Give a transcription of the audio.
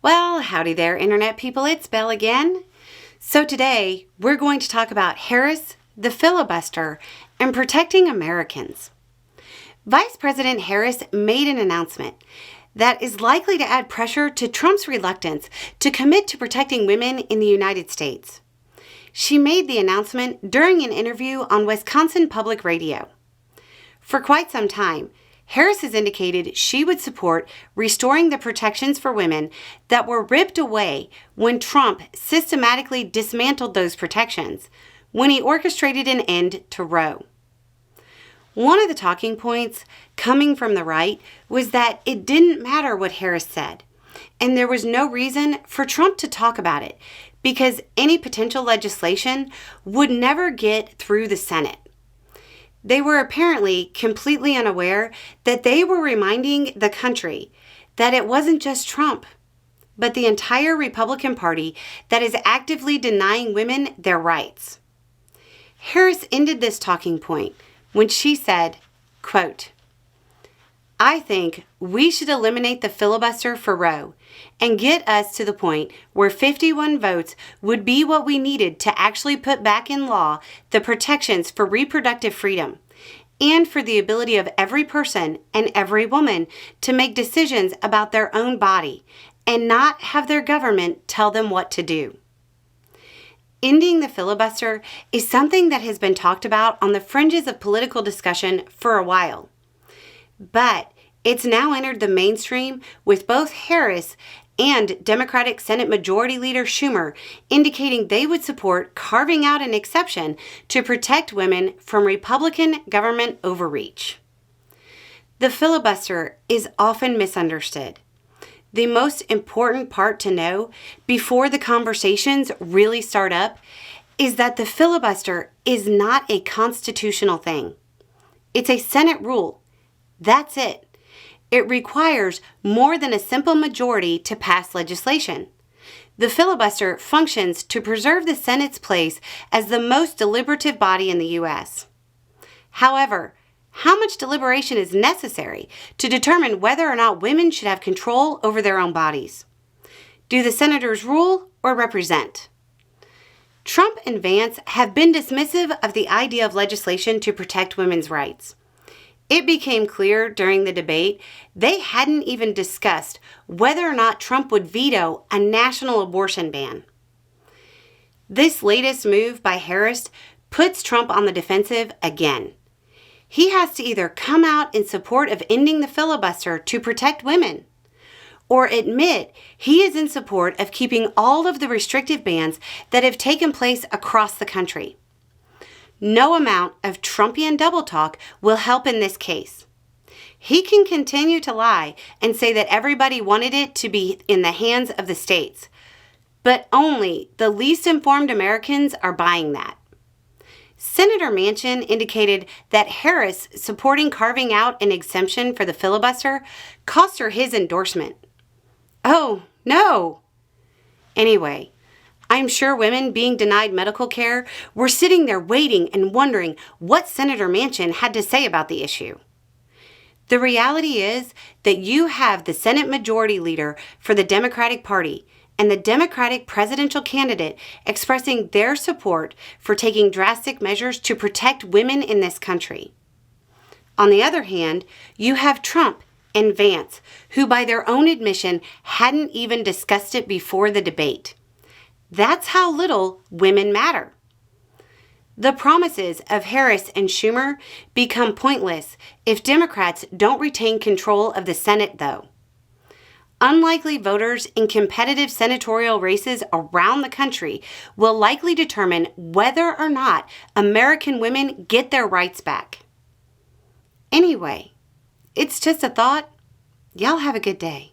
Well, howdy there, Internet people. It's Belle again. So today, we're going to talk about Harris, the filibuster, and protecting Americans. Vice President Harris made an announcement that is likely to add pressure to Trump's reluctance to commit to protecting women in the United States. She made the announcement during an interview on Wisconsin Public Radio. For quite some time, Harris has indicated she would support restoring the protections for women that were ripped away when Trump systematically dismantled those protections when he orchestrated an end to Roe. One of the talking points coming from the right was that it didn't matter what Harris said, and there was no reason for Trump to talk about it because any potential legislation would never get through the Senate. They were apparently completely unaware that they were reminding the country that it wasn't just Trump, but the entire Republican Party that is actively denying women their rights. Harris ended this talking point when she said, quote, "I think we should eliminate the filibuster for Roe and get us to the point where 51 votes would be what we needed to actually put back in law the protections for reproductive freedom and for the ability of every person and every woman to make decisions about their own body and not have their government tell them what to do." Ending the filibuster is something that has been talked about on the fringes of political discussion for a while. But it's now entered the mainstream with both Harris and Democratic Senate Majority Leader Schumer indicating they would support carving out an exception to protect women from Republican government overreach. The filibuster is often misunderstood. The most important part to know before the conversations really start up is that the filibuster is not a constitutional thing. It's a Senate rule. That's it. It requires more than a simple majority to pass legislation. The filibuster functions to preserve the Senate's place as the most deliberative body in the U.S. However, how much deliberation is necessary to determine whether or not women should have control over their own bodies? Do the senators rule or represent? Trump and Vance have been dismissive of the idea of legislation to protect women's rights. It became clear during the debate they hadn't even discussed whether or not Trump would veto a national abortion ban. This latest move by Harris puts Trump on the defensive again. He has to either come out in support of ending the filibuster to protect women, or admit he is in support of keeping all of the restrictive bans that have taken place across the country. No amount of Trumpian double talk will help in this case. He can continue to lie and say that everybody wanted it to be in the hands of the states, but only the least informed Americans are buying that. Senator Manchin indicated that Harris supporting carving out an exemption for the filibuster cost her his endorsement. Oh, no! Anyway, I'm sure women being denied medical care were sitting there waiting and wondering what Senator Manchin had to say about the issue. The reality is that you have the Senate Majority Leader for the Democratic Party and the Democratic presidential candidate expressing their support for taking drastic measures to protect women in this country. On the other hand, you have Trump and Vance, who by their own admission hadn't even discussed it before the debate. That's how little women matter. The promises of Harris and Schumer become pointless if Democrats don't retain control of the Senate, though. Unlikely voters in competitive senatorial races around the country will likely determine whether or not American women get their rights back. Anyway, it's just a thought. Y'all have a good day.